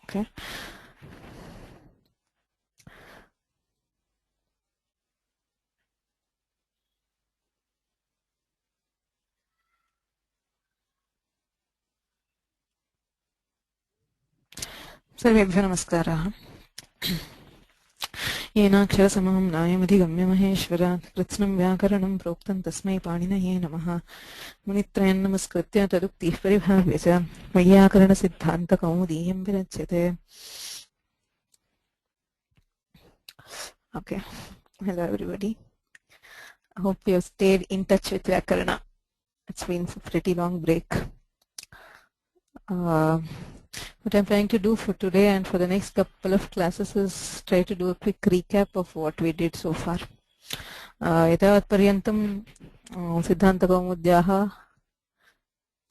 Okay. सर्वेभ्यो नमस्कारः। येनाक्षरसमं नायमधिगम्य महेश्वरात् कृत्स्नं व्याकरणं प्रोक्तं तस्मै पाणिनये नमः। मुनित्रयं नमस्कृत्य तदुक्तिः परिभाव्य च वैयाकरणसिद्धान्तकौमुदीयं विरच्यते। Okay. Hello everybody. I hope you have stayed in touch with Vyakarana. It's been a pretty long break. What I'm trying to do for today and for the next couple of classes is try to do a quick recap of what we did so far. एतावत्पर्यन्तं सिद्धान्तकौमुद्याः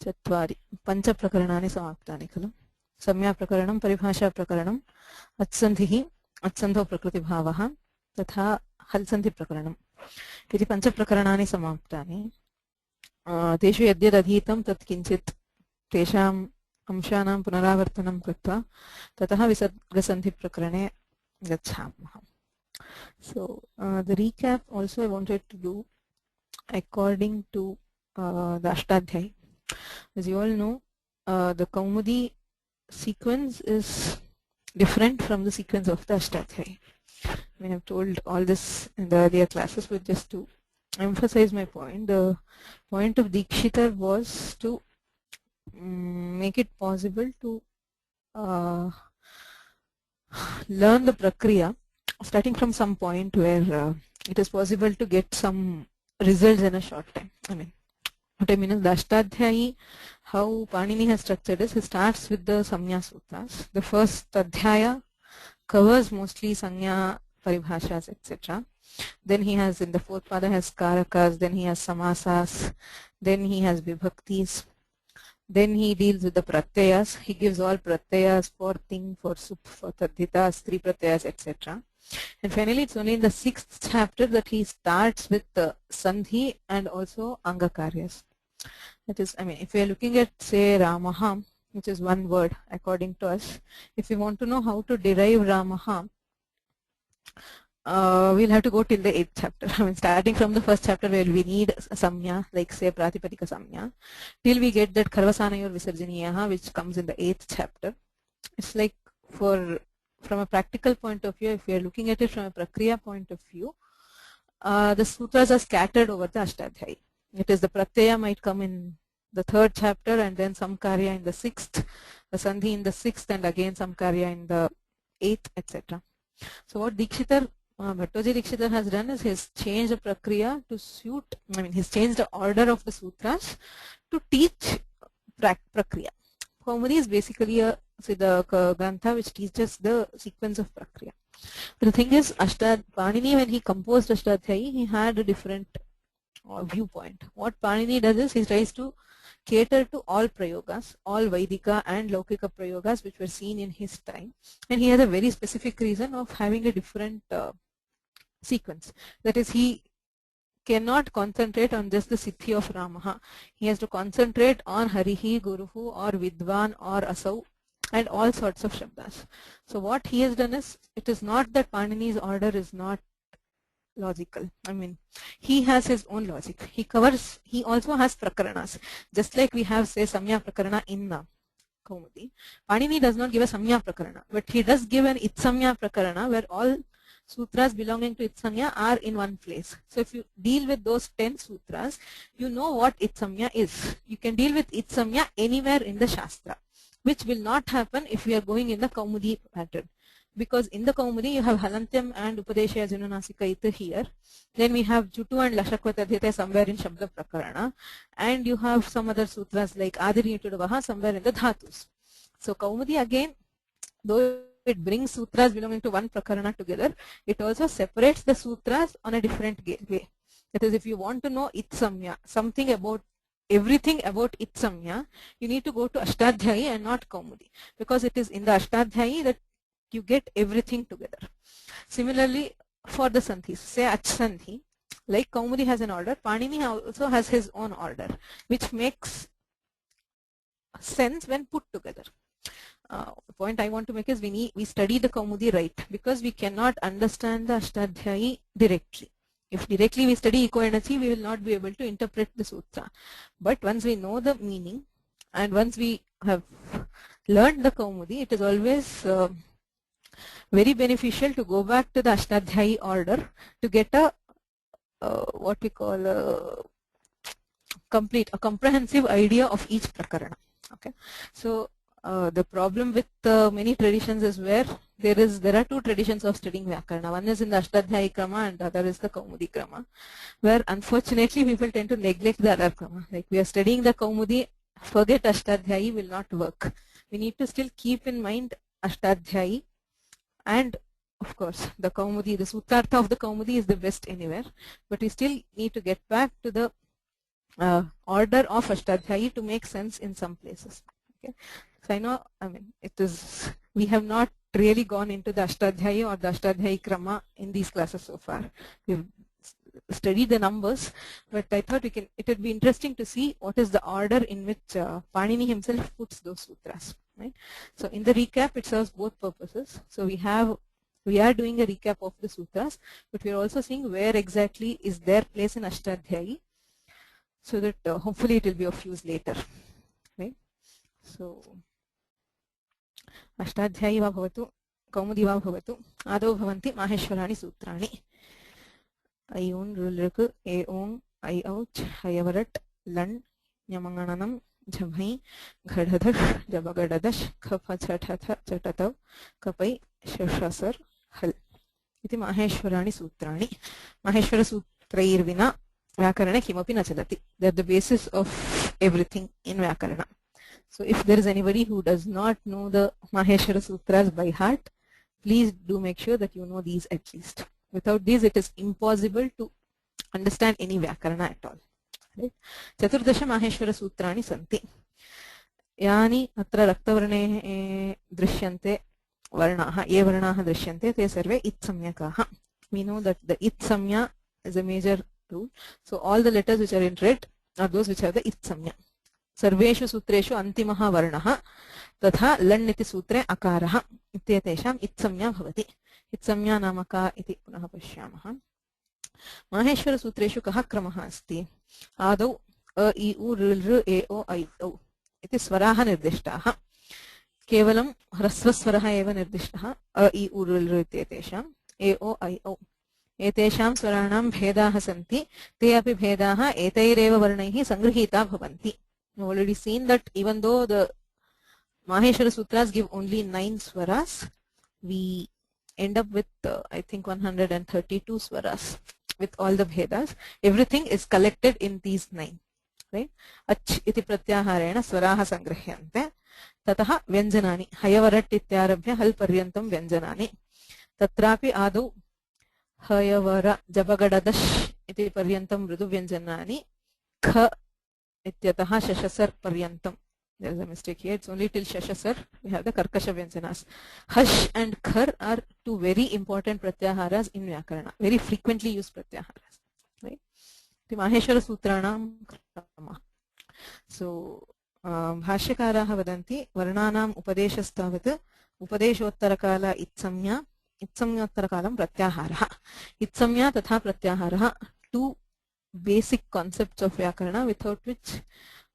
चत्वारि पञ्चप्रकरणानि समाप्तानि खलु। संज्ञाप्रकरणं, परिभाषाप्रकरणम्, अत्सन्धिः, अत्सन्धौ प्रकृतिभावः तथा हल्सन्धिप्रकरणम् इति पञ्चप्रकरणानि समाप्तानि। तेषु यद्यदधीतं तत् किञ्चित् तेषाम् अंशानां पुनरावर्तनं कृत्वा ततः विसर्गसन्धिप्रकरणे गच्छामः। So the recap also I wanted to do according to the Ashtadhyayi. As you all know, the Kaumudi sequence is different from the sequence of the Ashtadhyayi. I have told all this in the earlier classes, but just to emphasize my point, the point of Dikshitar was to make it possible to learn the prakriya starting from some point where it is possible to get some results in a short time. I mean, what I mean is the Ashtadhyayi, how Panini has structured is, he starts with the Samnya Sutras. The first Adhyaya covers mostly Sanya, Paribhashas, etc. Then he has, in the fourth pada, has Karakas, then he has Samasas, then he has Vibhaktis. Then he deals with the pratyayas. He gives all pratyayas for thing, for sup, for tadhitas, three pratyayas, etc. And finally, it's only in the 6th chapter that he starts with the sandhi and also angakaryas. That is, I mean, if we are looking at, say, Ramaha, which is one word according to us, if we want to know how to derive Ramaha, we'll have to go till the 8th chapter. I mean, starting from the first chapter where we need samnya, like say Pratipadika samnya, till we get that Kharvasanayor Visarjaniyaha, which comes in the 8th chapter. It's like, from a practical point of view, if we are looking at it from a prakriya point of view, the sutras are scattered over the Ashtadhyayi. It is the pratyaya might come in the 3rd chapter and then some karya in the 6th, the sandhi in the 6th, and again some karya in the 8th, etc. So what Dikshitar, Bhattoji Dikshitar has done is he's changed the prakriya to suit, I mean, he's changed the order of the sutras to teach prakriya. Kaumudi is basically the grantha which teaches the sequence of prakriya. But the thing is, Panini, when he composed Ashtadhyayi, he had a different viewpoint. What Panini does is he tries to cater to all prayogas, all Vaidika and Laukika prayogas which were seen in his time, and he has a very specific reason of having a different sequence. That is, he cannot concentrate on just the Siddhi of Ramaha. He has to concentrate on Harihi, Guruhu, or Vidwan, or Asau, and all sorts of Shabdas. So what he has done is, it is not that Panini's order is not logical. I mean, he has his own logic. He also has prakaranas. Just like we have, say, Samya Prakarana in Kaumudi, Panini does not give a Samya Prakarana, but he does give an Itsamya Prakarana where all sutras belonging to Itsamya are in one place. So if you deal with those 10 sutras, you know what Itsamya is. You can deal with Itsamya anywhere in the Shastra, which will not happen if we are going in the Kaumudi pattern. Because in the Kaumudi you have Halantyam and Upadeshaya Janunasika Ita here. Then we have Jutu and Lashakvatadhite somewhere in Shabda Prakarana. And you have some other sutras like Adiriyutudavaha somewhere in the Dhatus. So Kaumudi again, though it brings sutras belonging to one Prakarana together, it also separates the sutras on a different way. That is, if you want to know Itsamya, something about everything about Itsamya, you need to go to Ashtadhyayi and not Kaumudi. Because it is in the Ashtadhyayi that you get everything together. Similarly, for the sandhis, say Achsandhi, like Kaumudi has an order, Panini also has his own order, which makes sense when put together. point I want to make is we study the Kaumudi right, because we cannot understand the Ashtadhyayi directly. If directly we study eco-energy, we will not be able to interpret the sutra. But once we know the meaning and once we have learned the Kaumudi, it is always very beneficial to go back to the Ashtadhyayi order to get a what we call a comprehensive idea of each prakarana. Okay, so the problem with many traditions is where there are two traditions of studying Vyakarana. One is in the Ashtadhyayi Krama and the other is the Kaumudi Krama, where unfortunately people tend to neglect the other Krama. Like we are studying the Kaumudi, forget Ashtadhyayi will not work. We need to still keep in mind Ashtadhyayi, and of course the Kaumudi, the Sutartha of the Kaumudi is the best anywhere, but we still need to get back to the order of Ashtadhyayi to make sense in some places. Okay, so I know, I mean, we have not really gone into the Ashtadhyayi or the Ashtadhyayi Krama in these classes so far. We've studied the numbers, but I thought it would be interesting to see what is the order in which Panini himself puts those sutras. Right? So in the recap, it serves both purposes. So we are doing a recap of the sutras, but we are also seeing where exactly is their place in Ashtadhyayi, so that hopefully it will be of use later. Right? So Ashtadhyayi va bhavatu, Kaumudi va bhavatu, adau bhavanti Maheshwarani sutrani. Ayun rulruku, Aong, Ayouch, Ayavarat, Lan, Nyamangananam, Jabhai, Ghadadash, Jabagadadash, Kapha Chatatav, Kapai, Shashasar, Hal. Iti Maheshwarani sutrani. Maheshwara sutrairvina Vyakarana kimapi na chalati. They are the basis of everything in Vyakarana. So if there is anybody who does not know the Maheshwara Sutras by heart, please do make sure that you know these at least. Without these, it is impossible to understand any Vyakarana at all. Right? Chaturdasha Maheshwara Sutrani santi. Yani atra raktavarne drishyante varnaha, ye varnaha drishyante, te sarve itsamyakaha. We know that the itsamya is a major rule. So all the letters which are in red are those which have the itsamya. Sarveshu sutreshu antimaha varnaha तथा लण् इति सूत्रे अकारः इत्येतेषाम् इत्संज्ञा भवति. इत्संज्ञा नाम का इति पुनः पश्यामः. माहेश्वरसूत्रेषु कः क्रमः अस्ति? आदौ अ इ उ ऋ लृ ए ओ ऐ औ इति स्वराः निर्दिष्टाः. केवलं ह्रस्वस्वरः एव निर्दिष्टः अ इ उ ऋ लृ इत्येतेषाम् ए ओ ऐ औ. एतेषां स्वराणां भेदाः सन्ति. ते अपि भेदाः एतैरेव वर्णैः सङ्गृहीता भवन्ति. We have already seen that even though the Maheshwara Sutras give only 9 swaras, we end up with I think 132 swaras with all the bhedas. Everything is collected in these 9. Right? Ach iti pratyaharena swaraha sangrihyante. Tataha vyanjanani. Hayavarat ityarabhya hal paryantam vyanjanani. Tatrapi adau hayavara jabagadadash iti paryantam mridu vyanjanani. Kha ityataha shashasar paryantam. There is a mistake here. It's only till Shashasar we have the Karkasha Vyanjanas. Hash and Khar are two very important pratyaharas in Vyakarana. Very frequently used pratyaharas. Right? The Maheshwara Sutranam Krama. So, Bhashyakaraha vadanti Varnanam Upadeshastavat Upadeshottarakala Itsamya Itsamyottarakalam Pratyaharaha. Itsamya tatha Pratyaharaha. Two basic concepts of Vyakarana without which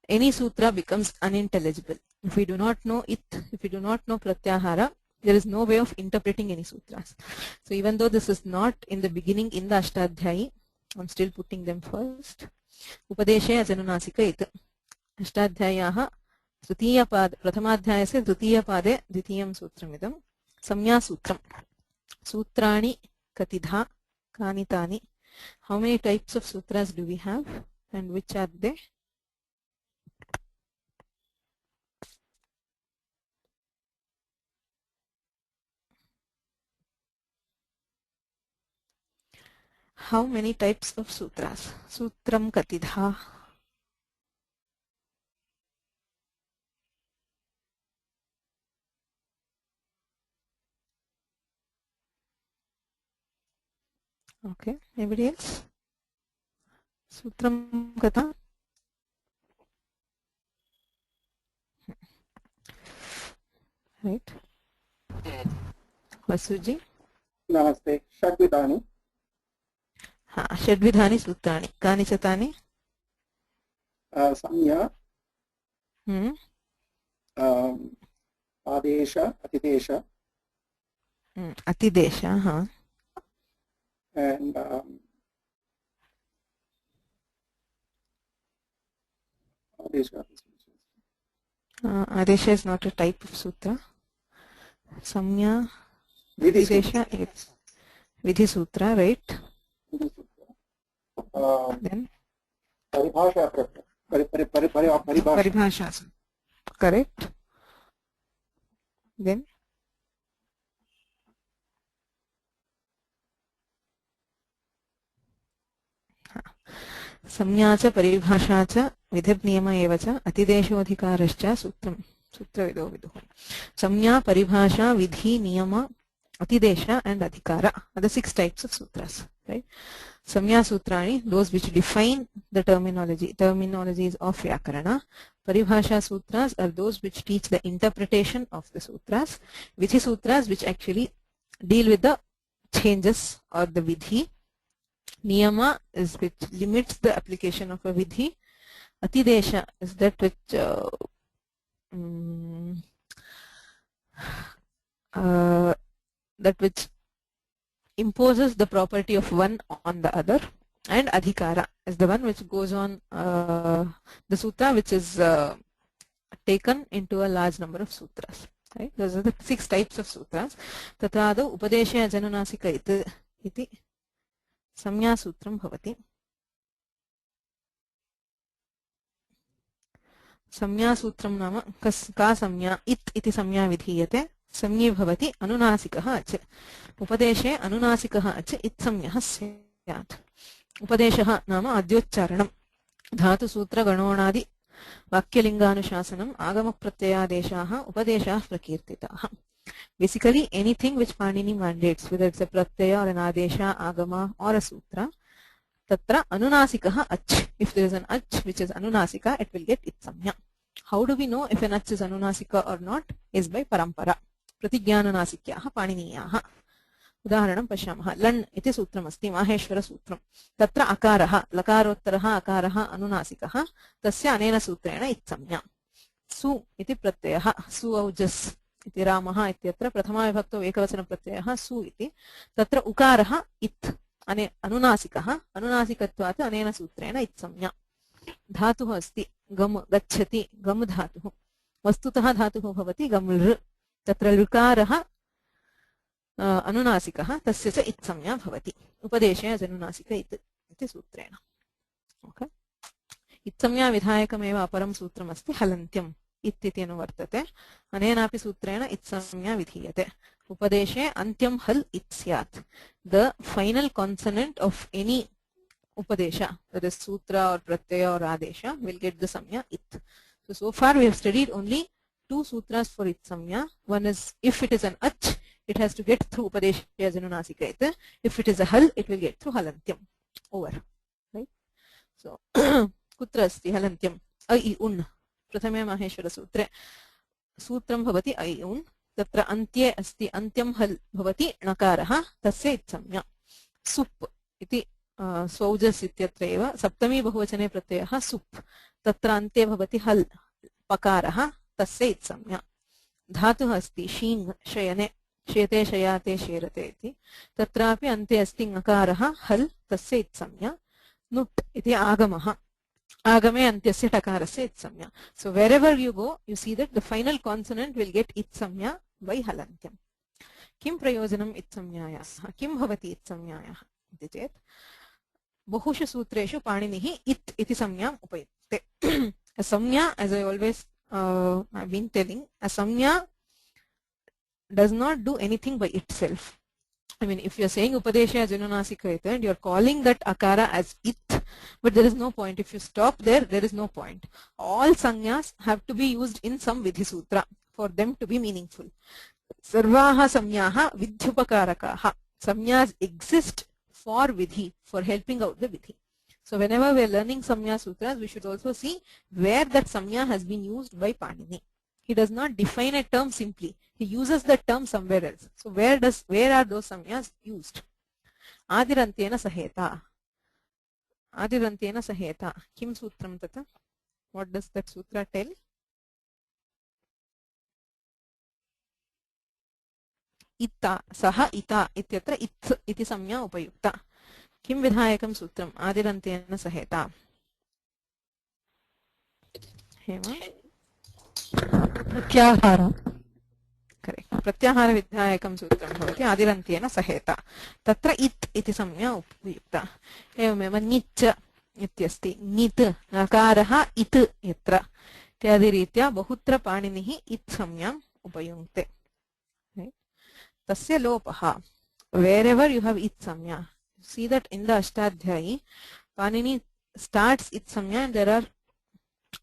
any sutra becomes unintelligible. If we do not know it, if we do not know Pratyahara, there is no way of interpreting any sutras. So even though this is not in the beginning in the Ashtadhyayi, I'm still putting them first. Upadeshe ajanunasika it. Ashtadhyayaha Tritiya pad, Prathamadhyayase Tritiya pade Dvitiyam sutramidam. Samya sutram. Sutrani katidha kanitani. How many types of sutras do we have and which are they? How many types of sutras? Sutram katidha. Okay, anybody else? Sutram kata. right? Vasuji? नमस्ते षड्विधानि षड्विधानि सूत्राणि कानि च तानि? संज्ञा Hmm. Adesh अतिदेश Atidesha, huh? and Adesha is not a type of sutra. Samya, Atidesha is Vidhi Sutra, right? Then Paribhasha, correct? Then संज्ञा च परिभाषा च विधिर्नियम एव च अतिदेशोऽधिकारश्च सूत्रं सूत्रविदो विदुः. संज्ञा परिभाषा विधि नियम atidesha and adhikara are the 6 types of sutras, right? Samya sutrani, those which define the terminologies of vyakarana. Paribhasha sutras are those which teach the interpretation of the sutras. Vidhi sutras which actually deal with the changes or the vidhi. Niyama is which limits the application of a vidhi. Atidesha is that which imposes the property of one on the other, and adhikara is the one which goes on the sutra which is taken into a large number of sutras, right? Those are the 6 types of sutras. Tatrado upadeshe ajanunasika iti samya sutram bhavati. Samya sutram nama ka samya it iti samya vidhiyate. संज्ञे भवति अनुनासिकः अच्. उपदेशे अनुनासिकः अच् इत्संज्ञः स्यात्. उपदेशः नाम अद्योच्चारणं. धातुसूत्रगणोणादि वाक्यलिङ्गानुशासनम् आगमप्रत्ययादेशाः उपदेशाः प्रकीर्तिताः. Basically anything which Panini mandates, whether it's a pratyaya or an adesha, agama or a sutra, tatra anunasikah ach. If there is an ach which is anunasika, it will get itsamya. How do we know if an ach is anunasika or not? Is by parampara. प्रतिज्ञानुनासिक्याः पाणिनीयाः. उदाहरणं पश्यामः. लण् इति सूत्रमस्ति, माहेश्वरसूत्रं. तत्र अकारः लकारोत्तरः अकारः अनुनासिकः, तस्य अनेन सूत्रेण इत्संज्ञा. सु इति प्रत्ययः, सु औजस् इति रामः इत्यत्र प्रथमाविभक्तौ एकवचनप्रत्ययः सु इति. तत्र उकारः इत् अनुनासिकः, अनुनासिकत्वात् अनेन सूत्रेण इत्संज्ञा. धातुः अस्ति गम् गच्छति, गम् धातुः. वस्तुतः धातुः भवति गम्लृ. तत्र लृकारः अनुनासिकः, तस्य च इत्संज्ञा भवति. उपदेशे अजनुनासिक इति सूत्रेण. ओके. इत्संज्ञा विधायकमेव अपरं सूत्रमस्ति हलन्त्यम् इति अनुवर्तते. अनेनापि सूत्रेण इत्संज्ञा विधीयते. उपदेशे अन्त्यं हल् इत् स्यात्. The final consonant of any upadesha, that is sutra or pratyaya or adesha, will get the samya it. So far we have studied only 2 sutras for itsamya. One is if it is an ach, it has to get through upadesha janunasika. If it is a hal, it will get through halantyam. Over. Right? So kutra asti halantyam? Ai un. Prathame maheshwara sutre. Sutram bhavati ai un. Tatra antye asti antyam hal bhavati nakaraha tasya itsamya. Sup iti swaujas ityatra eva saptami bahuvachane pratyayah sup. Tatra ante bhavati hal pakaraha तस्य इत्संज्ञा. धातुः अस्ति शीङ् शयने, शेते शयाते शेरते इति. तत्रापि अन्ते अस्ति ङकारः हल्, तस्य इत्संज्ञा. नुट् इति आगमः, आगमे अन्त्यस्य टकारस्य इत्संज्ञा. So wherever you go, you see that the final consonant will get itsamya by halantyam. किं प्रयोजनम् इत्संज्ञायाः? किं भवति इत्संज्ञायाः इति चेत् बहुषु सूत्रेषु पाणिनिः इत् इति संज्ञाम् उपयुज्यते. संज्ञा, as I always I've been telling, a samya does not do anything by itself. I mean, if you're saying upadesha janunasika and you're calling that akara as it, but there is no point. If you stop there, there is no point. All samyas have to be used in some vidhi sutra for them to be meaningful. Sarvaha samyaha vidhyupakarakaha. Samyas exist for vidhi, for helping out the vidhi. So whenever we are learning Samya Sutras, we should also see where that Samya has been used by Panini. He does not define a term simply. he uses the term somewhere else. So where are those samyas used? Adirantena saheta. Adirantena saheta. Kim sutram tata? What does that sutra tell? Itta, saha ita ityatra ith iti samya upayukta. Kim vidhayakam sutram adirantena saheta? Hema? प्रत्याहार correct प्रत्याहार विधायकं सूत्रं भवति आदिरन्त्येन सहेत तत्र इत् इति संज्ञा उपयुक्ता एवमेव निच् इत्यस्ति नित् नकारः इत् यत्र इत्यादिरीत्या बहुत्र पाणिनिः इत् संज्ञाम् उपयुङ्क्ते तस्य लोपः wherever you have it samya see that in the ashtadhyayi Panini starts it samya and there are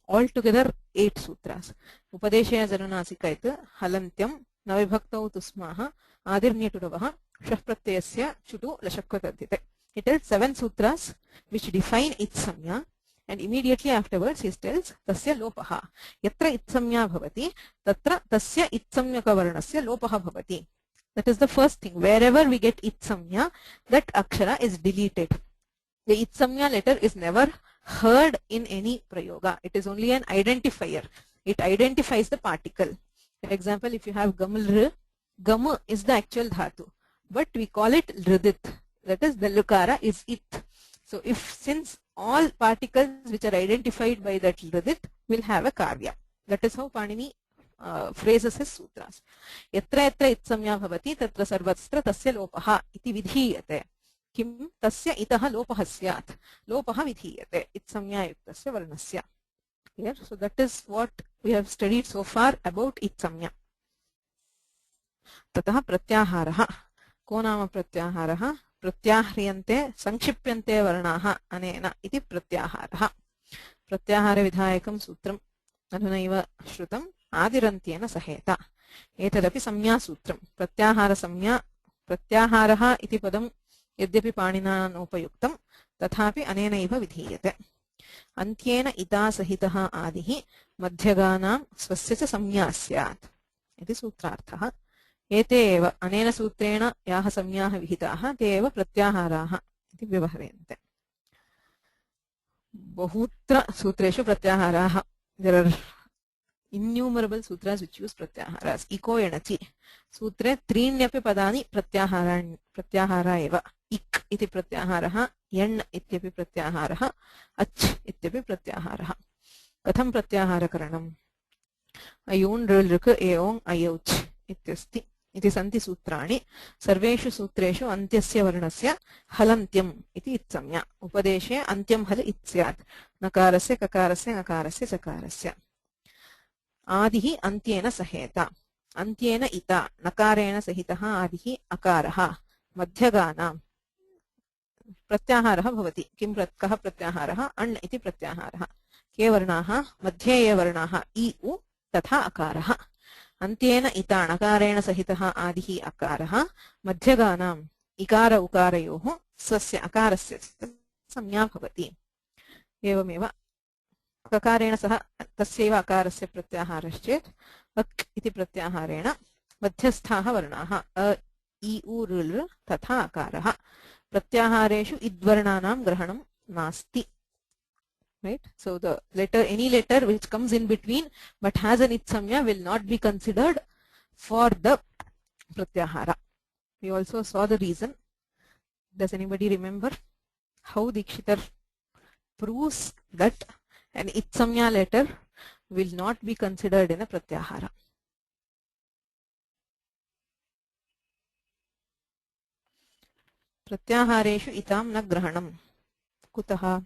altogether 8 sutras upadeshaya janunasika it halantyam navibhaktau tusmaha adirnyatudavah shah pratyayasya chutu lashakvatadhyate. He tells 7 sutras which define it samya and immediately afterwards he tells tasya lopaha yatra it samya bhavati tatra tasya it samyaka varnasya lopaha bhavati. That is the first thing. Wherever we get it samya, that akshara is deleted. The it samya letter is never heard in any prayoga. It is only an identifier. It identifies the particle. For example, if you have gaml, gam is the actual dhatu, but we call it ridit. That is the lukara is it. So since all particles which are identified by that ridit will have a karya. That is how Panini phrases his sutras. Yatra yatra itsamya bhavati tatra sarvatra tasya lopaha iti vidhiyate. Kim tasya itaha lopaha syat. Lopaha vidhiyate. Itsamya yuktasya varnasya. Clear? So that is what we have studied so far about itsamya. Tataha pratyaharaha. Ko nama pratyaharaha? Pratyahriyante sankshipyante varnaha anena iti pratyaharaha. Pratyahara vidhayakam sutram adhunaiva shrutam आदिरन्त्येन सहेत एतदपि संज्ञा सूत्रं प्रत्याहार संज्ञा प्रत्याहारः इति पदं यद्यपि पाणिना नोपयुक्तं तथापि अनेनैव विधीयते अन्त्येन इता सहितः आदिः मध्यगानां स्वस्य च संज्ञा स्यात् इति सूत्रार्थः एते एव अनेन सूत्रेण याः संज्ञाः विहिताः ते एव प्रत्याहाराः इति व्यवह्रियन्ते बहुत्र सूत्रेषु प्रत्याहाराः there are innumerable sutras which use pratyaharas. Iko enachi. Sutre त्रीण्यपि पदानि प्रत्याहारा एव. Ik iti pratyaharaha, yan ityapi pratyaharaha, ach ityapi pratyaharaha. Katham pratyahara ayun rilruk eong ayauch ityasti. Iti santi sutrani. Sarveshu sutreshu antyasya varnasya halantyam iti itsamya. Upadeshe antyam hal itsyat. Nakarasya kakarasya nakarasya chakarasya. आदिः अन्त्येन सहेत अन्त्येन इता नकारेण सहितः आदिः अकारः मध्यगानां प्रत्याहारः भवति किं कः प्रत्याहारः अण् इति प्रत्याहारः के वर्णाः मध्ये ये वर्णाः इ उ तथा अकारः अन्त्येन इता नकारेण सहितः आदिः अकारः मध्यगानां इकार उकारयोः स्वस्य अकारस्य संज्ञा भवति एवमेव ककारेण सह तस्यैव अकारस्य प्रत्याहारश्चेत् अक् इति प्रत्याहारेण मध्यस्थाः वर्णाः अ इ उ ऋ तथा अकारः प्रत्याहारेषु इद्वर्णानां ग्रहणं नास्ति right so the letter any letter which comes in between but has an it samya will not be considered for the pratyahara. We also saw the reason. Does anybody remember how Dikshitar proves that an it samya letter will not be considered in a pratyahara? Pratyahareshu itam na grahanam. Kutaha?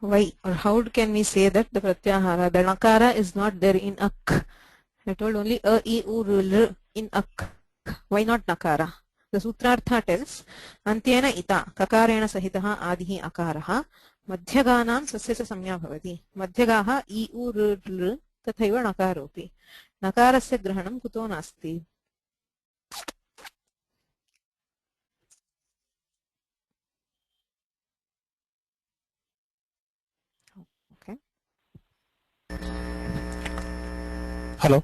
Why or how can we say that the pratyahara, the nakara is not there in ak? I told only a, I, u, r in ak. Why not nakara? The sutrartha tells antyena ita kakarena sahitaha adihi akaraha madhyaganam swasya samya bhavati. Madhyagaha I, u, r tathaiva nakaropi. नकारस्य ग्रहणं कुतो नास्ति? Okay. Hello.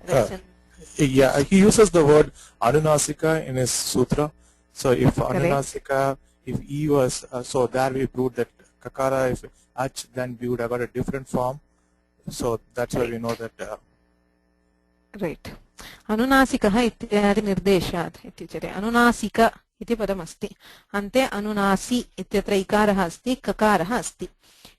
Yeah, he uses the word Anunasika in his sutra. So if Anunasika, if E was, so there we proved that Kakara, if Ach, then we would have got a different form. So that's why we know that. Right. अनुनासिकः इत्यादि निर्देशात् इत्युच्यते. अनुनासिक इति पदमस्ति. अन्ते अनुनासि इत्यत्र इकारः अस्ति, ककारः अस्ति.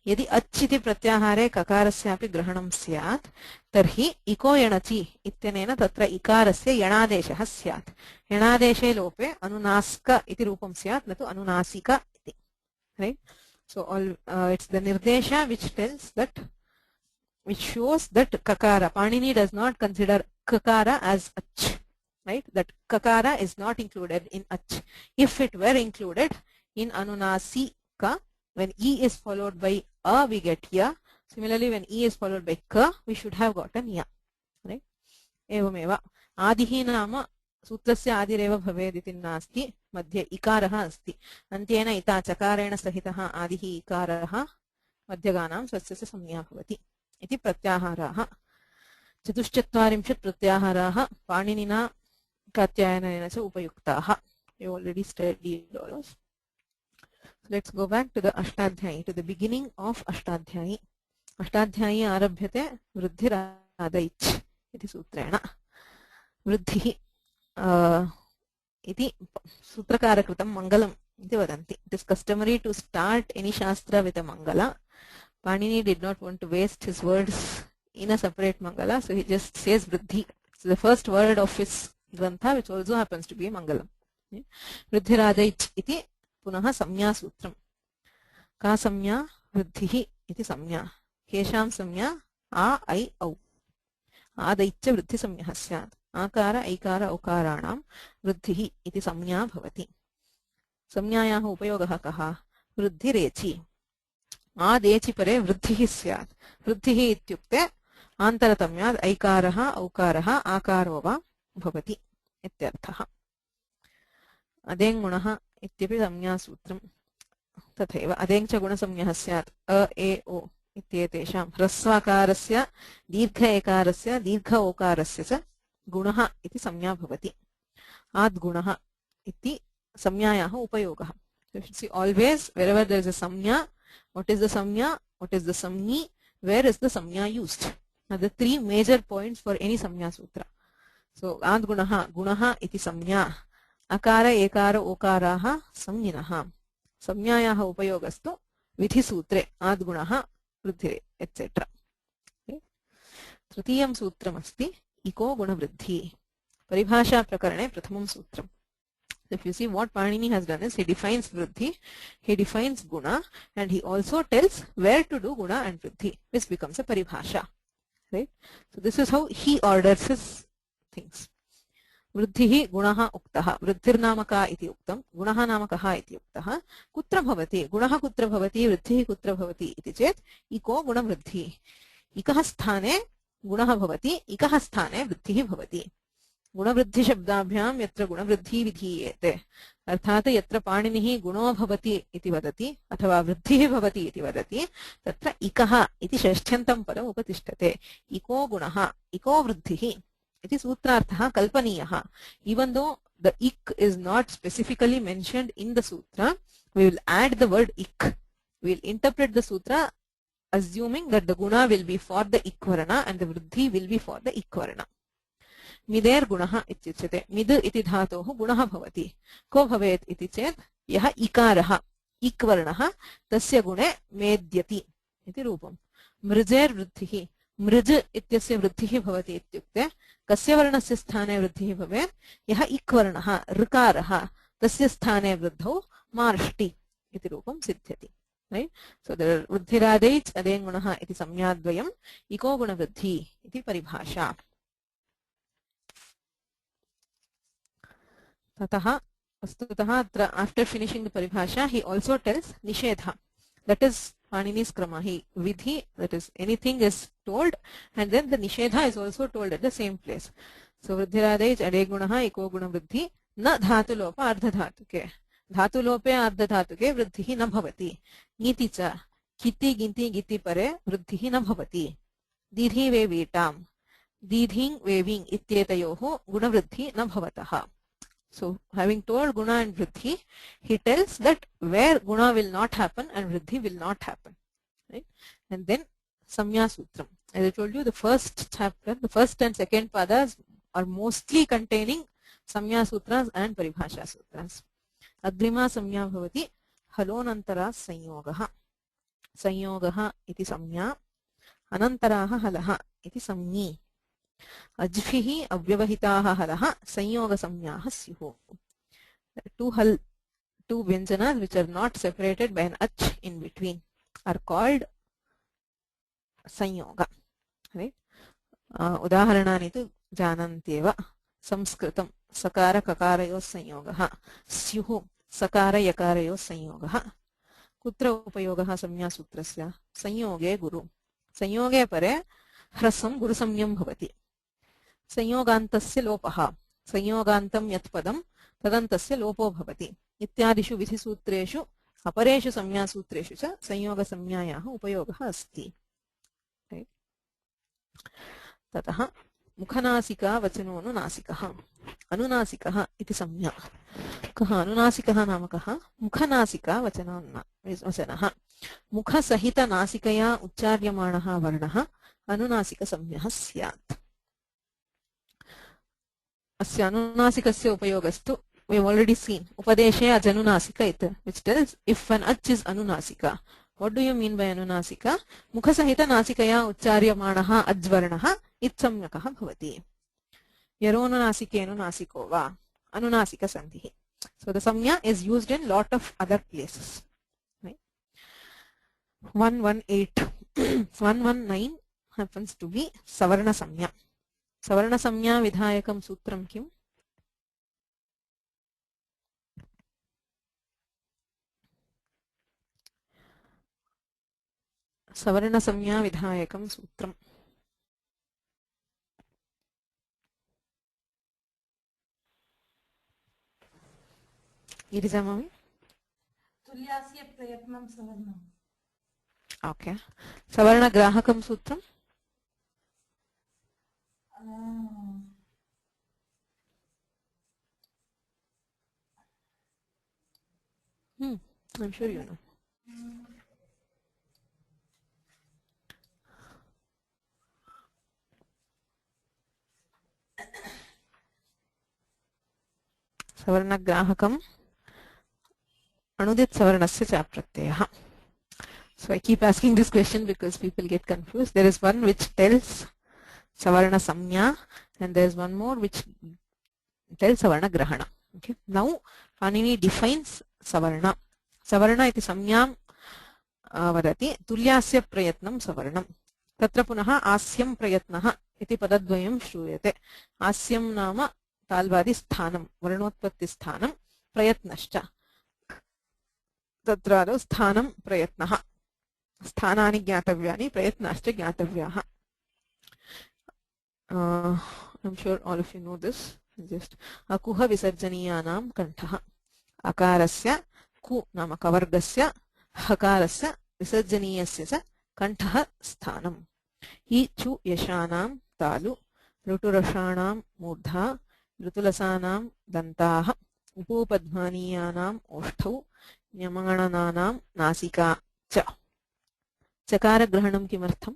यदि अच् इति प्रत्याहारे ककारस्यापि ग्रहणं स्यात् तर्हि इको यणचि इत्यनेन तत्र इकारस्य यणादेशः स्यात्. यणादेशे लोपे अनुनास्क इति रूपं स्यात्, न तु अनुनासिक इति. Right? So all it's the nirdesha which tells that, which shows that kakara, Panini does not consider kakara as ach, right? That kakara is not included in ach. If it were included in anunasika, when E is followed by a, we get ya. Similarly, when E is followed by ka, we should have gotten ya, right? Evameva adihi nama सूत्रस्य आदिरेव भवेदिति नास्ति, मध्ये इकारः अस्ति. अन्त्येन इता चकारेण सहितः आदिः इकारः मध्यगानां स्वस्य संज्ञा भवति इति प्रत्याहाराः. 44 प्रत्याहाराः पाणिनिना कात्यायनेन च उपयुक्ताः. You already studied all those. Let's go back to the Ashtadhyayi, to the beginning of Ashtadhyayi. Ashtadhyayi आरभ्यते वृद्धिरादैच् इति सूत्रेण. वृद्धिः इति सूत्रकारकृतं मङ्गलम् इति वदन्ति. It is customary to start any shastra with a mangala. Panini did not want to waste his words in a separate mangala, so he just says vruddhi. It's the first word of his grantha, which also happens to be a mangalam. Vruddhirajaich iti punaha samya sutram. Ka samya vruddhihi iti samya. Kesham samya a I au. Adaicha vruddhi samyah syat. आकार ऐकार औकाराणां वृद्धिः इति संज्ञा भवति. संज्ञायाः उपयोगः कः? वृद्धिरेचि. आदेचि परे वृद्धिः स्यात्. वृद्धिः इत्युक्ते आन्तरतम्यात् ऐकारः औकारः आकारो वा भवति इत्यर्थः. अदेङ्गुणः इत्यपि संज्ञासूत्रं. तथैव अदेङ्च गुणसंज्ञः स्यात्. अ ए ओ इत्येतेषां ह्रस्वाकारस्य दीर्घ एकारस्य दीर्घ ओकारस्य च गुणः इति संज्ञा भवति. आद्गुणः इति संज्ञायाः उपयोगः. You should see always wherever there is a samnya, what is the samnya, what is the samni, where is the samnya used. Now the three major points for any samnya sutra. So adgunaha, gunaha iti samnya, akara ekara okaraha samninaha. Samnyayaha upayogastu vidhi sutre adgunaha vruddhire etc. तृतीयं सूत्रमस्ति eco गुणवृद्धि. परिभाषा प्रकरणे प्रथमं सूत्रम्. If you see what Panini has done is he defines vruddhi, he defines guna, and he also tells where to do guna and vruddhi. This becomes a paribhasha, right? So this is how he orders his things. वृद्धिः गुणः उक्तः. वृद्धिर्नाम का इति उक्तं. गुणः नाम कः इति उक्तः. कुत्र भवति? गुणः कुत्र भवति? वृद्धिः कुत्र भवति इति चेत् इको गुणवृद्धिः. इकः स्थाने गुणः भवति, इकः स्थाने वृद्धिः भवति. गुणवृद्धि शब्दाभ्यां यत्र गुणवृद्धि विधीयेते, अर्थात् यत्र पाणिनिः गुणो भवति इति वदति अथवा वृद्धिः भवति इति वदति, तत्र इकः इति षष्ठ्यन्तं पदम् उपतिष्ठते. इको गुणः, इको वृद्धिः इति सूत्रार्थः कल्पनीयः. Even though the ik is not specifically mentioned in the sutra, we will add the word ik. We will interpret the sutra assuming that the guna will be for the ikvarana and the vruddhi will be for the ikvarana. मिदेर् गुणः इत्युच्यते. मिद् इति धातोः गुणः भवति. को भवेत् इति चेत् यः इकारः इक्वर्णः तस्य गुणे मेद्यति इति रूपम्. मृजेर् वृद्धिः. मृज इत्यस्य वृद्धिः भवति इत्युक्ते कस्य वर्णस्य स्थाने वृद्धिः भवेत्? यः इक्वर्णः ऋकारः तस्य स्थाने वृद्धौ मार्ष्टि इति रूपं सिद्ध्यति. Right? So the वृद्धिरादैच् अदेङ्गुणः इति संज्ञाद्वयम् इको गुणवृद्धि इति परिभाषा. ततः वस्तुतः अत्र after finishing the paribhasha he also tells nishedha. That is Panini's krama. Vidhi, that is, anything is told, and then the nishedha is also told at the same place. So vruddhirade ade gunaha eko guna vruddhi na dhatu lopa ardha dhatuke. Dhatu lope ardha dhatuke vruddhi na bhavati. Niti cha kiti ginti giti pare vruddhi na bhavati. Didhi ve vetam. Didhing veving ityetayoho guna vruddhi na bhavataha. So having told guna and vruddhi, he tells that where guna will not happen and vruddhi will not happen. Right? And then Samya Sutram. As I told you, the first chapter, the first and second padas are mostly containing Samya Sutras and Paribhasha Sutras. Agrima Samya Bhavati Halonantara Sanyogaha. Sanyogaha iti Samya. Anantaraha Halaha iti Samni. Ajvihi avyavahitaha halaha sanyoga samyaha syuhu. Two vyanjanas which are not separated by an ach in between are called sanyoga. Right? Udaharanani tu janantyeva. Samskritam sakara kakarayo sanyogaha. Syuhu sakara yakarayo sanyogaha. Kutra upayogaha samya sutrasya. Sanyoge guru. Sanyoge pare hrasam guru samyam bhavati. संयोगान्तस्य लोपः संयोगान्तं यत्पदं तदन्तस्य लोपो भवति इत्यादिषु विधिसूत्रेषु अपरेषु संज्ञासूत्रेषु च संयोगसंज्ञायाः उपयोगः अस्ति. ततः मुखनासिका वचनोऽनुनासिकः. अनुनासिकः इति संज्ञा. कः अनुनासिकः नाम कः? मुखनासिका वचनः. मुखसहितनासिकया उच्चार्यमाणः वर्णः अनुनासिकसंज्ञः स्यात्. अस्या अनुनासिकस्य उपयोगस्तु we have already seen. Upadeshe ajanunasika it, which tells if an ach is anunasika. What do you mean by anunasika? Mukha sahita nasikaya uccharyamanaha ajvarnaha itsamyakaha bhavati. Yaronanasikenu nasiko va. Anunasika sandhihi. So the samya is used in lot of other places. Right? 118. 119 happens to be savarna samya. Savarna samya vidhayakam sutram kim? Savarna samya vidhayakam sutram. Girija mami? Tulyasya prayatnam savarnam. Okay. Savarna grahakam sutram? I'm sure you know. Savarna grahakam anudit savarnasya cha pratyayah. So I keep asking this question because people get confused. There is one which tells savarna samya and there is one more which tells savarna grahana. Okay. Now Panini defines savarna. Savarna iti samyam vadati tulyasya prayatnam savarnam. Tatra punaha asyam prayatnaha iti padadvayam shruyate. Asyam nama talvadi sthanam, varnotpatti sthanam, prayatnascha. Tatrado sthanam prayatnaha. Sthanani gyatavyani, prayatnascha gyatavyaha. I'm sure all of you know this. Just akuha visarjaniyanam kantaha. Akarasya ku nama kavargasya hakarasya visarjaniyasya cha kantaha sthanam. Ichu yashanam talu ruturashanam murdha ऋतुलसानां दन्ताः उपोपध्मानीयानां ओष्ठौ न्यमगणनानां नासिका च. चकारग्रहणं किमर्थं?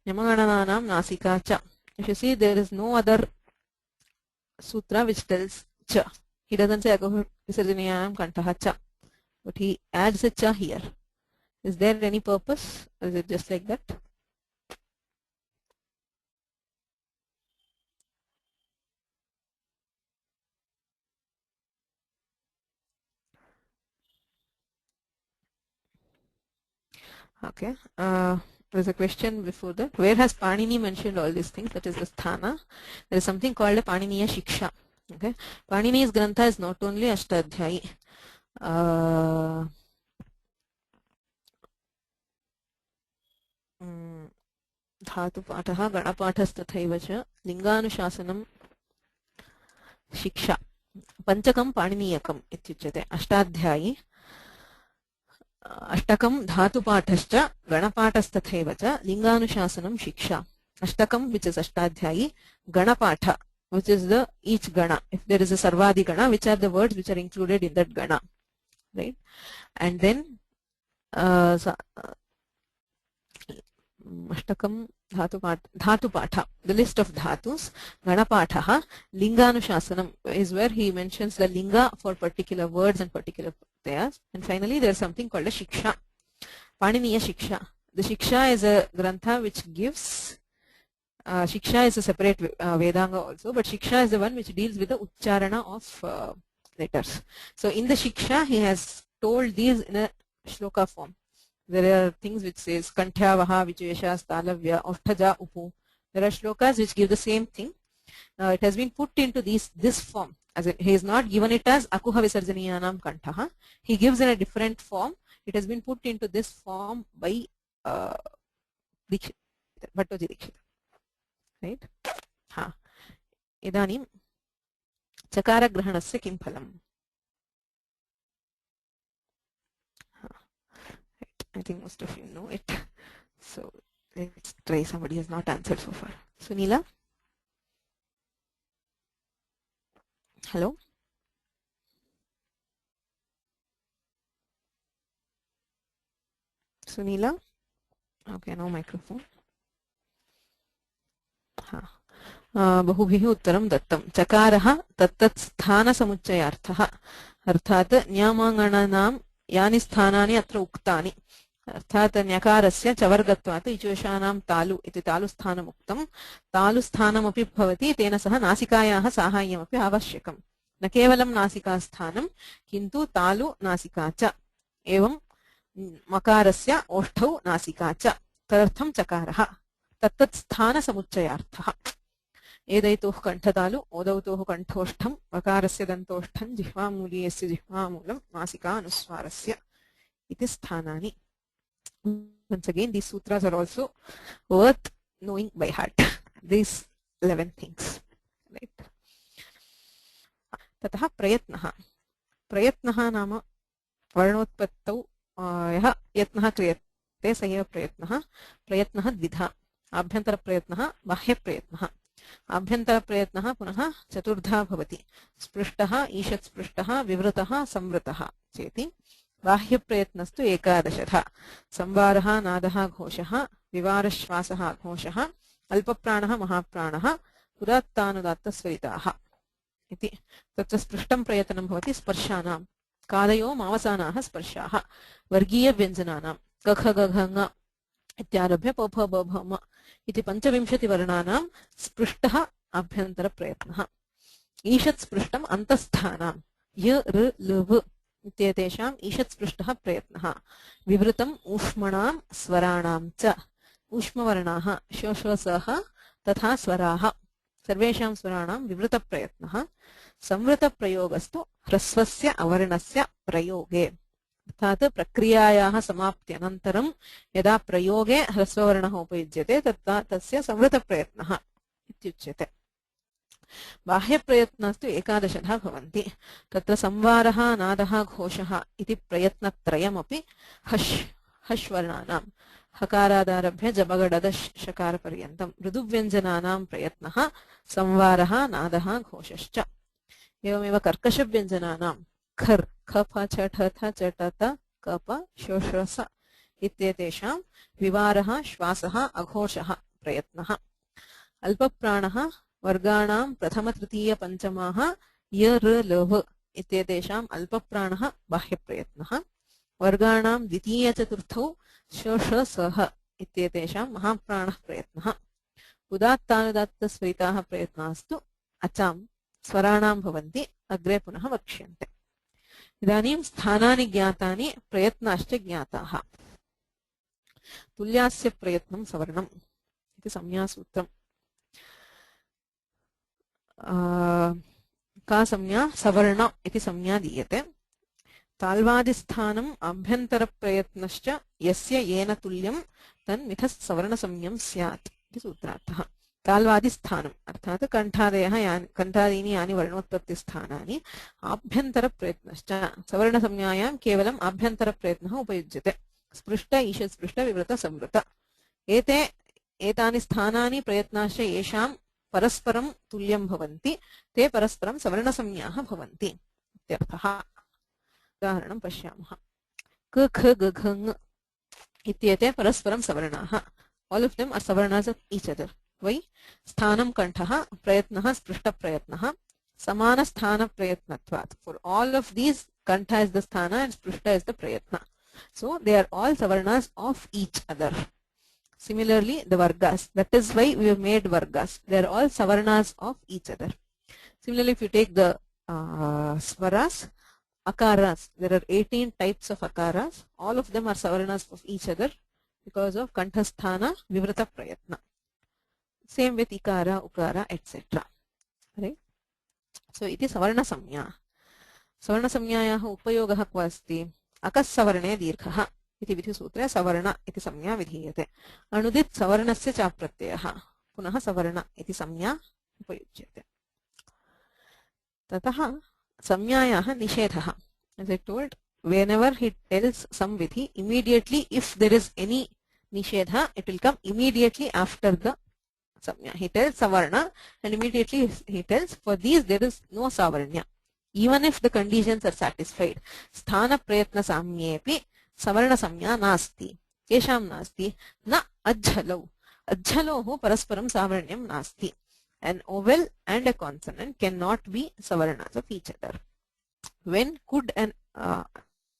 न्यमगणनानां नासिका च. If you see, there is no other sutra which tells cha. He doesn't say akoha visarjaniyanam kantaha cha, but he adds a cha here. Is there any purpose, or is it just like that? Okay. There's a question before that. Where has Panini mentioned all these things? That is the sthana. There is something called a Paniniya Shiksha. Okay. Panini's Grantha is not only Ashtadhyayi. धातुपाठः गणपाठस्तथैव च लिङ्गानुशासनं शिक्षा पञ्चकं पाणिनीयकम् इत्युच्यते अष्टाध्यायी अष्टकं धातुपाठश्च गणपाठस्तथैव च लिङ्गानुशासनं शिक्षा अष्टकं which is Ashtadhyayi गणपाठ which is the each gana if there is a sarvadi gana which are the words which are included in that gana, right? And then Ashtakam Dhatupatha, the list of dhatus, Ganapatha, Linganushasanam is where he mentions the linga for particular words and particular prayas. And finally, there is something called a Shiksha, Paniniya Shiksha. The Shiksha is a grantha which gives, Shiksha is a separate Vedanga also, but Shiksha is the one which deals with the Ucharana of letters. So in the Shiksha, he has told these in a shloka form. There are things which says Kanthya, Vichvesha, Stalavya, Oshtaja, Upu. There are shlokas which give the same thing. It has been put into this form. As in, he is not given it as Akuha Visarjaniyanam Kanthaha. He gives in a different form. It has been put into this form by Bhattoji Dikshit. Right? Ha. Idanim Chakara Grahanasya Kim Phalam. I think most of you know it. So let's try. Somebody has not answered so far. Sunila? Hello? Sunila? Okay, no microphone. बहुभिः उत्तरं दत्तं चकारः तत्तत् स्थानसमुच्चयार्थः अर्थात् न्यामाङ्गणानां यानि स्थानानि अत्र उक्तानि अर्थात् न्यकारस्य चवर्गत्वात् इचुषाणां तालु इति तालुस्थानम् उक्तं तालुस्थानमपि भवति तेन सह नासिकायाः साहाय्यमपि आवश्यकं न केवलं नासिकास्थानं किन्तु तालु नासिका च एवं मकारस्य ओष्ठौ नासिका च तदर्थं चकारः तत्तत् स्थानसमुच्चयार्थः एदैतोः कण्ठतालु ओदौतोः कण्ठोष्ठं वकारस्य दन्तोष्ठं जिह्वामूलीयस्य जिह्वामूलं नासिकानुस्वारस्य इति स्थानानि. Once again, these sutras are also worth knowing by heart. These 11 things. Right? ततः प्रयत्नः प्रयत्नः नाम वर्णोत्पत्तौ यः यत्नः क्रियते स एव प्रयत्नः प्रयत्नः द्विधा आभ्यन्तरप्रयत्नः बाह्यप्रयत्नः आभ्यन्तरप्रयत्नः पुनः चतुर्धा भवति स्पृष्टः ईषत् स्पृष्टः विवृतः संवृतः चेति बाह्यप्रयत्नस्तु एकादशधा संवारः नादः घोषः विवारश्वासः घोषः अल्पप्राणः महाप्राणः उदात्तानुदात्तस्वरिताः इति तत्र स्पृष्टं प्रयत्नं भवति स्पर्शानां कालयो मावसानाः स्पर्शाः वर्गीयव्यञ्जनानां कख गघ ङ इत्यारभ्य प फ ब भ म इति 25 वर्णानां स्पृष्टः आभ्यन्तरप्रयत्नः ईषत् स्पृष्टम् अन्तःस्थानां य ऋ ल व इत्येतेषाम् ईषत् स्पृष्टः प्रयत्नः विवृतम् ऊष्मणां स्वराणां च ऊष्मवर्णाः श श स ह तथा स्वराः सर्वेषां स्वराणां विवृतप्रयत्नः संवृतप्रयोगस्तु ह्रस्वस्य अवर्णस्य प्रयोगे अर्थात् प्रक्रियायाः समाप्त्यनन्तरं यदा प्रयोगे ह्रस्ववर्णः उपयुज्यते तस्य संवृतप्रयत्नः इत्युच्यते. बाह्यप्रयत्नस्तु एकादशधा भवन्ति तत्र संवारः नादः घोषः इति प्रयत्नत्रयमपि हश्वर्णानां हकारादारभ्य जबगडदशकारपर्यन्तं मृदुव्यञ्जनानां प्रयत्नः संवारः नादः घोषश्च एवमेव कर्कशव्यञ्जनानां खर् ख फ छ ठ थ च ट त क प श ष स इत्येतेषां विवारः श्वासः अघोषः प्रयत्नः अल्पप्राणः वर्गाणां प्रथम तृतीय पञ्चमाः य ऋ ल व इत्येतेषाम् अल्पप्राणः बाह्यप्रयत्नः वर्गाणां द्वितीय चतुर्थौ श ष स ह इत्येतेषां महाप्राणः प्रयत्नः उदात्तानुदात्तस्वरिताः प्रयत्नास्तु अचां स्वराणां भवन्ति अग्रे पुनः वक्ष्यन्ते. इदानीं स्थानानि ज्ञातानि प्रयत्नाश्च ज्ञाताः. तुल्यास्य प्रयत्नं सवर्णम् इति संज्ञासूत्रम्. का संज्ञा सवर्ण इति संज्ञा दीयते. ताल्वादिस्थानम् आभ्यन्तरप्रयत्नश्च यस्य येन तुल्यं तन्मिथः सवर्णसंज्ञं स्यात् इति सूत्रार्थः। ताल्वादिस्थानम् अर्थात् कण्ठादीनि यानि वर्णोत्पत्तिस्थानानि आभ्यन्तरप्रयत्नश्च सवर्णसंज्ञायां केवलम् आभ्यन्तरप्रयत्नः उपयुज्यते। स्पृष्ट ईषत् स्पृष्ट विवृत संवृत एतानि स्थानानि प्रयत्नाश्च येषां परस्परं तुल्यं भवन्ति ते परस्परं सवर्णसंज्ञाः भवन्ति इत्यर्थः। उदाहरणं पश्यामः। क ख ग घ ङ इत्येते परस्परं सवर्णाः। All of them are savarnas of each other. Why? Sthanam kantha, prayatnah, sprishta prayatnah, samana sthana prayatnatvat. For all of these, kantha is the sthana and sprishta is the prayatna. So they are all savarnas of each other. Similarly, the vargas. That is why we have made vargas. They are all savarnas of each other. Similarly, if you take the swaras, akaras, there are 18 types of akaras. All of them are savarnas of each other because of kanthasthana, vivrata prayatna. Same with ikara, ukara, etc. Right? So it is savarna samya. Savarna samyayaha upayogah kva asti? Akas savarne dirghaha iti vidhi sutre savarna iti samya vidhiyate. Anudit savarnasya cha pratyaha punaha savarna iti samya upayujyate. Tataha samyayaha nishedhaha. As I told, whenever he tells some vidhi, immediately if there is any nishedha, it will come immediately after the samya. He tells savarna and immediately he tells for these there is no savarnya. Even if the conditions are satisfied. Sthana prayatna samyepi savarna samya nasti. Kesham nasti. Na ajhalau. Ajhalohu parasparam savarnyam nasti. An vowel and a consonant cannot be savarnas of each other. When could an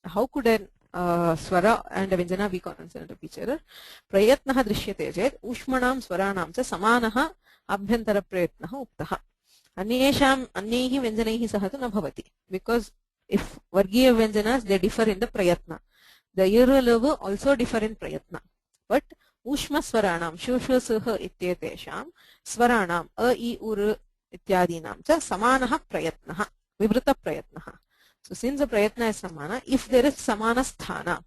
how could an swara and a vyanjana be consonant of each other? Prayatnah drishyate chet ushmanam swaranam cha samanaha abhyantara prayatnah uktaha. Anyesham anyehi vyanjanaihi sah tu na bhavati. Because if vargiya vyanjanas, they differ in the prayatna. The irrelevant also differ in prayatna. But ushma swaranam shushu suha ityetesham swaranam a I ur ityadinam cha samanaha prayatnah vivrata prayatnah. So since the prayatna is samana, if there is samana sthana,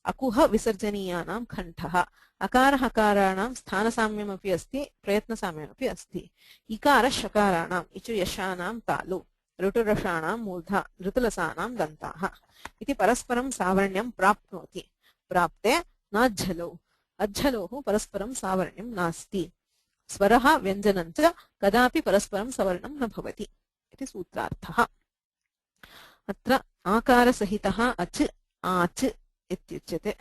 akuha visarjaniyanam khantaha, akara hakaranam sthana samyam api asti, prayatna samyam api asti. Ikara shakaranam, ichu yashanam talu, ruturashanam murdha, rutulasanam dantaha. Iti parasparam savarnyam prapnoti. Prapte na jhalo. Ajhalohu parasparam savarnyam nasti. Swaraha vyanjanancha kadapi parasparam savarnam na bhavati. Iti sutrarthaha. Atra akarasahitaha ach ach ityuchyate.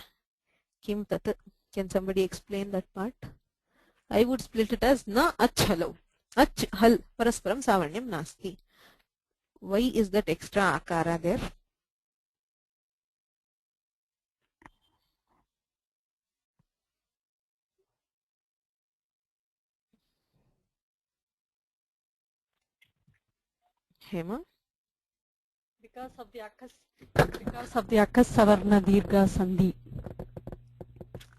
Kim tat? Can somebody explain that part? I would split it as na achhalo. Ach hal parasparam savarnyam nasti. Why is that extra akara there? Hema? Because of the akas savarna dirgha sandhi.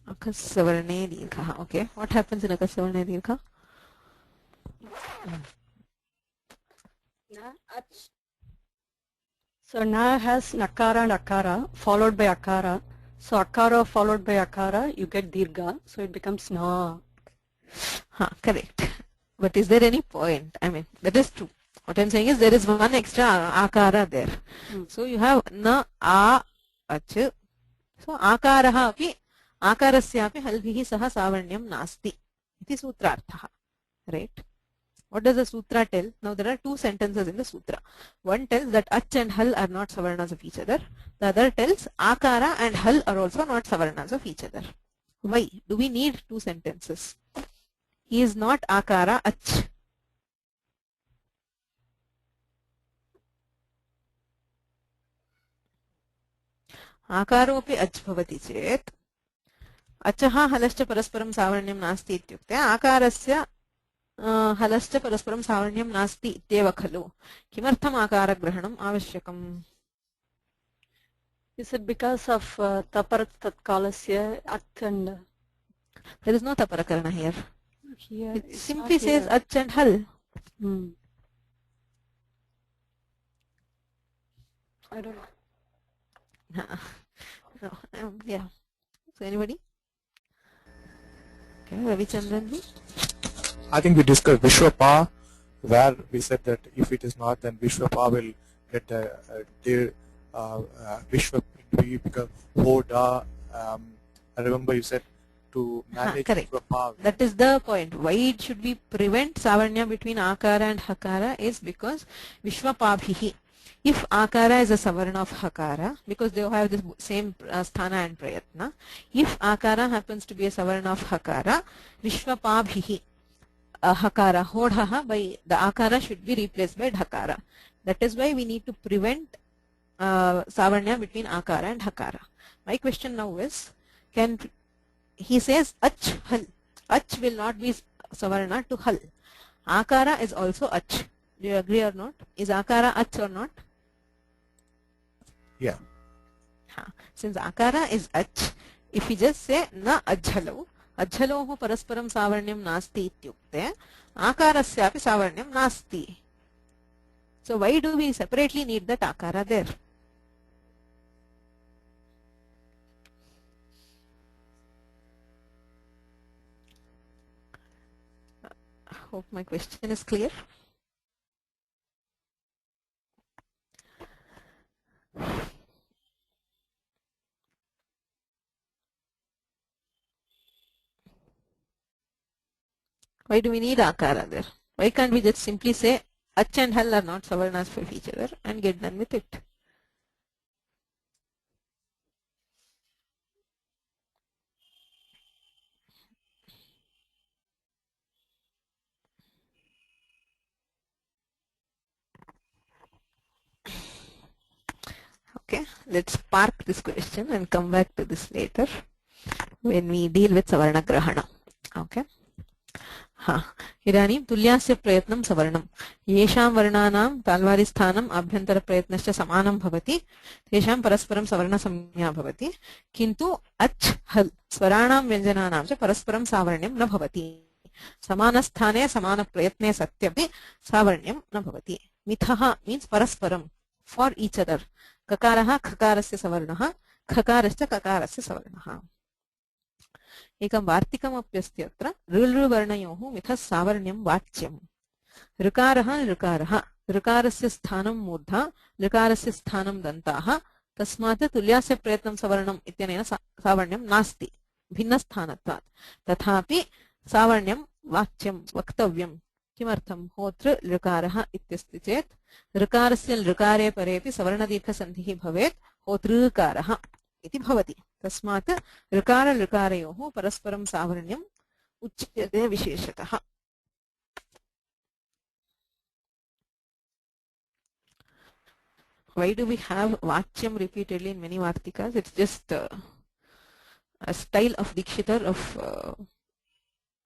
Akas savarne dirgha. Okay. What happens in akas savarne dirgha? So na has nakara and akara followed by akara. So akara followed by akara, you get dirgha. So it becomes na. Correct. But is there any point? I mean, that is true. What I'm saying is there is one extra akara there. So you have na a ach. So akaraha api akarasya api halbhihi saha savarnyam nasti. Iti sutrarthaha. Right? What does the sutra tell? Now there are two sentences in the sutra. One tells that ach and hal are not savarnas of each other. The other tells akara and hal are also not savarnas of each other. Why? Do we need two sentences? He is not akara ach. आकारोपि अच् भवति चेत् अचः हलश्च परस्परं सावर्ण्यं नास्ति इत्युक्ते आकारस्य हलश्च परस्परं सावर्ण्यं नास्ति इत्येव खलु. किमर्थम् आकारग्रहणम् आवश्यकम्? Is it because of tapar tatkalasya at and There is no taparakarana here. here It simply says ach and hal. I don't know. Yeah. So anybody? Okay, Ravichandran ji? I think we discussed Vishwapa, where we said that if it is not, then Vishwapa will get Vishwa become Hoda. I remember you said to manage correct. Vishwapa. That is the point. Why it should be prevent Savarnya between Akara and Hakara is because Vishwapabhihi. If Akara is a Savarna of Hakara, because they have the same Sthana and Prayatna, if Akara happens to be a Savarna of Hakara, Vishwapabhihi, Hakara, Hodhaha, by the Akara should be replaced by Dhakara. That is why we need to prevent Savarnya between Akara and Hakara. My question now is, he says Ach, Hal. Ach will not be Savarna to Hal. Akara is also Ach. Do you agree or not? Is Akara Ach or not? Yeah. Since Akara is Ach, if we just say Na Ajhalo, Ajhaloho Parasparam Savarnyam Nasti Ityukte, Akarasyapi Savarnyam Nasti. So why do we separately need that Akara there? Hope my question is clear. Why do we need Akara there? Why can't we just simply say Ach and Hal are not Savarnas for each other and get done with it? Okay, let's park this question and come back to this later when we deal with Savarna Grahana. Okay. इदानीं तुल्यास्य प्रयत्नं सवर्णं येषां वर्णानां ताल्वारिस्थानम् आभ्यन्तरप्रयत्नश्च समानं भवति तेषां परस्परं सवर्णसंज्ञा भवति किन्तु अच् हल् स्वराणां व्यञ्जनानां च परस्परं सावर्ण्यं न भवति समानस्थाने समानप्रयत्ने सत्यपि सावर्ण्यं न भवति मिथः मीन्स् परस्परं फॉर ईच अदर ककारः खकारस्य सवर्णः खकारश्च ककारस्य सवर्णः एकं वार्तिकमप्यस्ति अत्र ऋवर्णयोः मिथः सावर्ण्यं वाच्यम् ऋकारः ऋकारः ऋकारस्य स्थानं मूर्धा ऋकारस्य स्थानं दन्ताः तस्मात् तुल्यास्य प्रयत्नं सवर्णम् इत्यनेन सावर्ण्यं नास्ति भिन्नस्थानत्वात् तथापि सावर्ण्यं वाच्यं वक्तव्यं किमर्थं होतृ ऋकारः इत्यस्ति चेत् ऋकारस्य ऋकारे परेपि सवर्णदीर्घसन्धिः भवेत् होतृकारः इति भवति तस्मात् ऋकार ऋकारयोः परस्परं सावर्ण्यम् उच्यते विशेषतः Why do we have Vachyam repeatedly in many Vartikas? It's just a style of Dikshitar of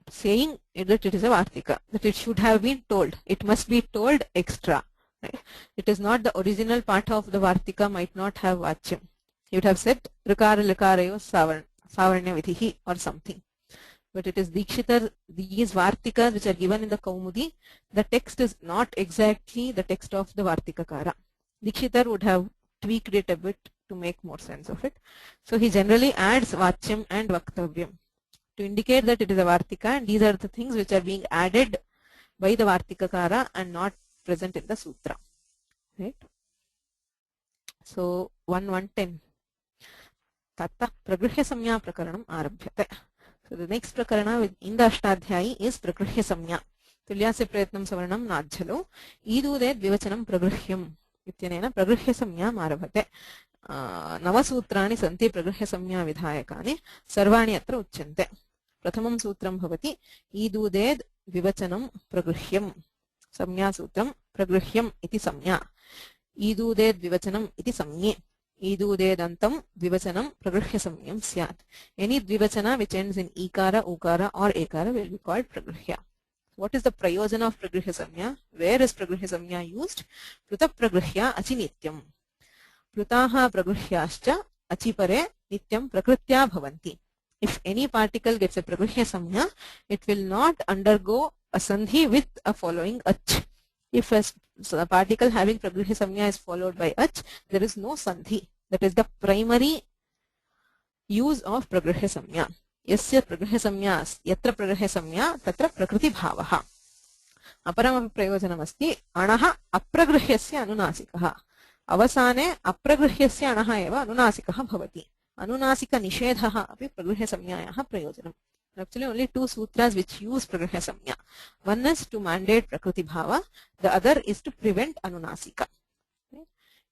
saying that it is a Vartika, that it should have been told. It must be told extra. Right? It is not the original part of the Vartika might not have Vachyam. You would have said Rikara Likarayo Savarnya Vidhihi or something. But it is Dikshitar, these Vartikas which are given in the Kaumudi, the text is not exactly the text of the Vartikakara. Dikshitar would have tweaked it a bit to make more sense of it. So he generally adds Vachyam and Vaktavyam to indicate that it is a Vartika, and these are the things which are being added by the Vartikakara and not present in the Sutra. Right? So 1.1.10. Tatta Pragrihya Samya Prakaranam Arabhyate. So the next Prakarana in the Ashtadhyayi is Pragrihya Samya. Tulyasya Prayatnam Savarnam Nadjhalo. Iduded Vivachanam Pragrihyam. Ityanena Pragrihya Samya Arabhyate. Navasutrani Santi Pragrihya Samya Vidhayakani. Sarvani Atra Uchyante. Prathamam Sutram Bhavati. Iduded Vivachanam Pragrihyam. Samya Sutram Pragrihyam iti Samya. Iduded Vivachanam iti Samye. Idudedantam Dvivachanam Pragrihya Samyam Syat. Any Dvivachana which ends in Ikara, Ukara or Ekara will be called Pragrihya. What is the prayojana of Pragrihya Samya? Where is Pragrihya Samya used? Pruta Pragrihya Achi Nityam. Prutaha Pragrihyascha Achi Pare Nityam Prakritya Bhavanti. If any particle gets a Pragrihya Samya, it will not undergo a Sandhi with a following Ach. If a particle having Pragrihya Samya is followed by Ach, there is no Sandhi. That is the primary use of Pragrihya Samya. यस्य प्रगृह्यसंज्ञा यत्र प्रगृह्यसंज्ञा तत्र प्रकृतिभावः अपरमपि प्रयोजनमस्ति अणः अप्रगृह्यस्य अनुनासिकः अवसाने अप्रगृह्यस्य अणः एव अनुनासिकः भवति अनुनासिकनिषेधः अपि प्रगृह्यसंज्ञायाः प्रयोजनम् actually only two sutras which use pragrihya one is to mandate prakriti bhava the other is to prevent anunasika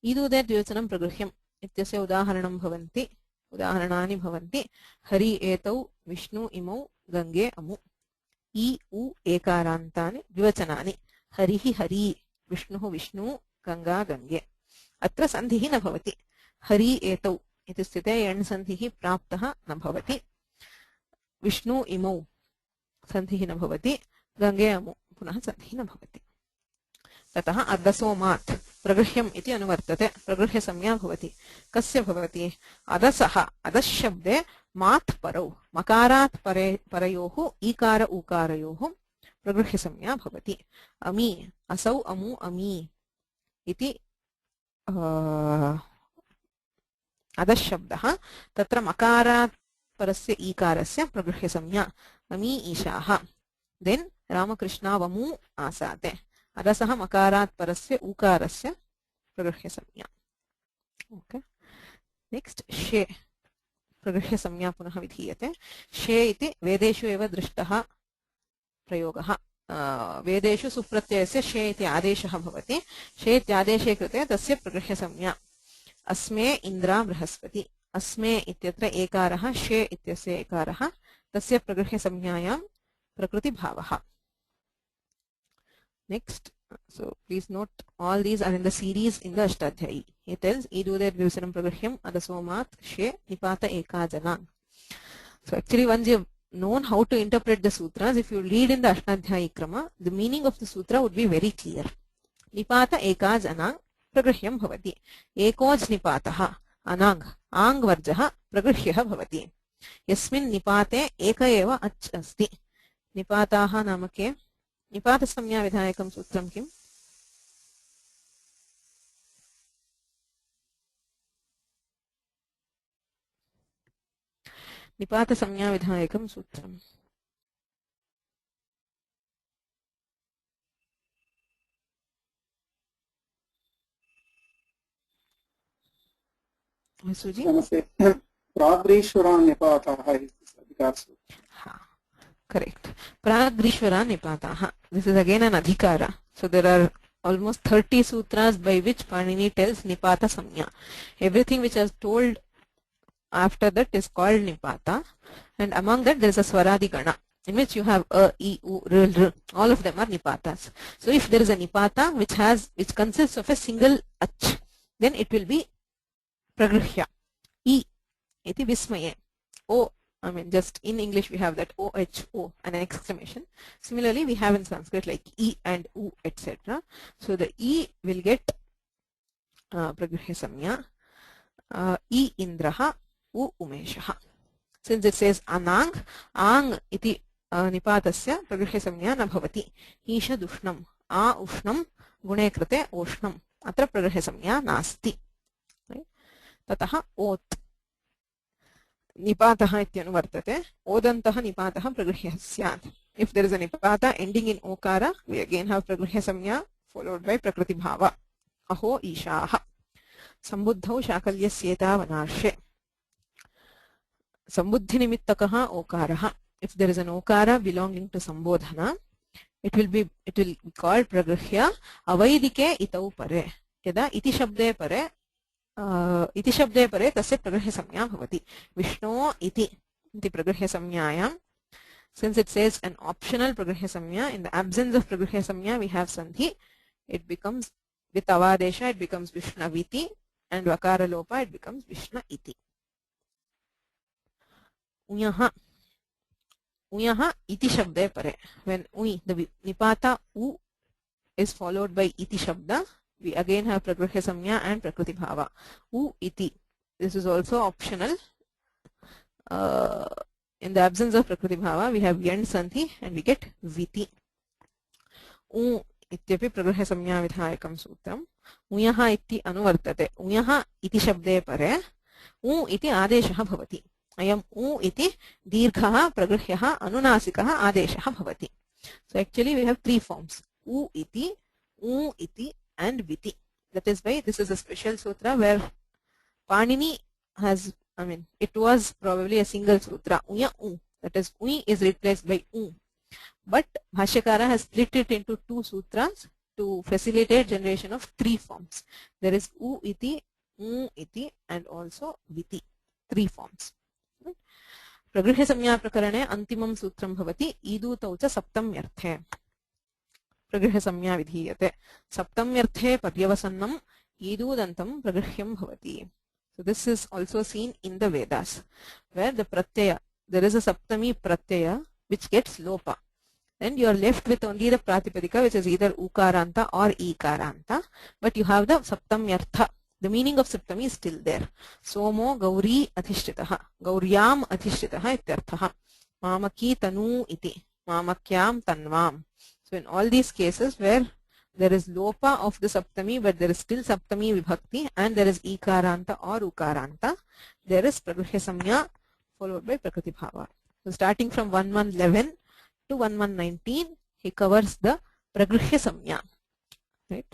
idude dvyojanam pragrihyam ityasya udaharanam bhavanti udaharanani bhavanti hari etau vishnu imau gange amu ई उ एकारान्तानि द्विवचनानि हरिः हरि विष्णुः विष्णु गंगा गंगे अत्र सन्धिः न भवति हरि एतौ इति स्थिते यण् सन्धिः प्राप्तः न भवति विष्णु इमौ सन्धिः न भवति गंगे अमु पुनः सन्धिः न भवति ततः अदसोमात् प्रगृह्यम् इति अनुवर्तते प्रगृह्य संज्ञा भवति कस्य भवति अदसः अदशब्दे मात् परौ मकारात् परयोः ईकार ऊकारयोः प्रगृह्य संज्ञा भवति अमी असौ अमु अमी इति अदशब्दः तत्र मकारात् परस्य ईकारस्य प्रगृह्य संज्ञा अमी ईशाः देन् रामकृष्णावमु आसाते अदसः मकारात् परस्य ऊकारस्य प्रगृह्य संज्ञा ओके नेक्स्ट शे प्रगृह्य संज्ञा पुनः विधीयते शे इति वेदेषु एव दृष्टः प्रयोगः वेदेषु सुप्रत्ययस्य शे इति आदेशः भवति शे इत्यादेशे कृते तस्य प्रगृह्य संज्ञा अस्मे इन्द्रा बृहस्पति अस्मे इत्यत्र एकारः शे इत्यस्य एकारः तस्य प्रगृह्य संज्ञायां प्रकृतिभावः Next, so please note all these are in the series in the Ashtadhyayi. It tells Idude Dvivasanam Pragrihyam Adasomat She Nipata Ekajana. So actually once you have known how to interpret the sutras, if you read in the Ashtadhyayi Krama, the meaning of the sutra would be very clear. Nipata Ekajana Pragrihyam Bhavati. Ekoj Nipataha Anang Ang Varjaha Pragrihyah Bhavati. Yasmin Nipate Eka Eva Ach Asti. Nipataha Namake निपात संज्ञा विधायकं सूत्रं किम् निपात संज्ञा विधायकं सूत्रम् सुजी नमस्ते प्राग्रीश्वरान् निपाताः अधिकारसूत्रम् correct pragrishvara nipataha this is again an adhikara so there are almost 30 sutras by which Panini tells nipata samnya everything which is told after that is called nipata and among that there is a swaradi gana in which you have a e u r l all of them are nipatas so if there is a nipata which consists of a single ach then it will be pragrihya e iti vismaye o I mean, just in English we have that O-H-O, an exclamation. Similarly, we have in Sanskrit like E and U, etc. So the E will get Pragrihya Samnya, E Indraha, U Umeshaha. Since it says Anang, Ang iti Nipatasya Pragrihya Samnya na bhavati. Isha Dushnam, A Ushnam, Gune Krate Oshnam. Atra Pragrihya Samnya nasti. Tataha Ot. निपातः इत्यनुवर्तते ओदन्तः निपातः प्रगृह्यः स्यात् if there is a nipata ending in okara we again have pragrihya samnya followed by prakriti bhava aho ishaah sambuddhau shakalyasyeta vanashe sambuddhi nimittakah okarah if there is an okara belonging to sambodhana it will be called pragrihya avaidike itau pare यदा इति शब्दे परे इति शब्दे परे तस्य प्रगृह्य संज्ञा भवति विष्णो इति प्रगृह्य संज्ञायां since it says an optional pragrihya samnya in the absence of pragrihya samnya we have sandhi it becomes with avadesha it becomes vishnaviti and vakara lopa it becomes vishna iti uyaha iti shabde pare when the nipata u is followed by iti shabda we again have pragrihya samnya and prakriti bhava u iti this is also optional in the absence of prakriti bhava we have yan sandhi and we get viti u ityapi pragrihya samnya vidhayakam sutram uyaha iti anuvartate uyaha iti shabde pare u iti adeshah bhavati अयम् उ इति दीर्घः प्रगृह्यः अनुनासिकः आदेशः भवति. So actually we have three forms, u iti and viti. That is why this is a special sutra where Panini has, it was probably a single sutra, uya u. That is, ui is replaced by u. But Bhashyakara has split it into two sutras to facilitate generation of three forms. There is u iti, and also viti. Three forms. प्रगृह्य संज्ञा प्रकरणे अंतिमं सूत्रं भवति ईदूतौ च सप्तम्यर्थे. प्रगृह्य संज्ञा विधीयते. सप्तम्यर्थे पर्यवसन्नम् ईदूदन्तं प्रगृह्यं भवति. So this is also seen in the Vedas, where the pratyaya, there is a saptami pratyaya which gets lopa. Then you are left with only the pratipadika, which is either ukaranta or ikaranta, but you have the saptamyartha. The meaning of saptami is still there. Somo gauri adhishtitaha, gauryam adhishtitaha ityarthaha, mamaki tanu iti, mamakyam tanvam. So in all these cases where there is lopa of the saptami, but there is still saptami vibhakti, and there is ikaranta or ukaranta, there is pragruhya samya followed by prakriti bhava. So starting from 1111 to 1119, he covers the pragruhya samya. Right?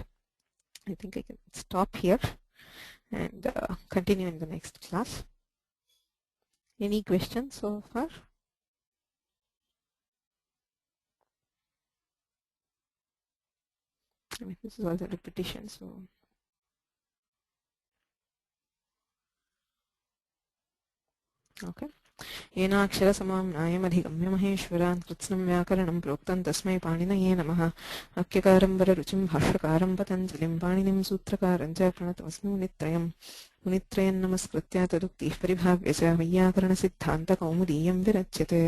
I think I can stop here and continue in the next class. Any questions so far? This is also repetition, so okay. येनाक्षरसमां न्यायमधिगम्य महेश्वरान् कृत्स्नं व्याकरणं प्रोक्तं तस्मै पाणिनये नमः. वाक्यकारं वररुचिं भाष्यकारं पतञ्जलिं पाणिनिं सूत्रकारं च प्रणतमस्मि मुनित्रयम्. मुनित्रयं नमस्कृत्य तदुक्तिः परिभाव्य च वैयाकरणसिद्धान्तकौमुदीयं विरच्यते.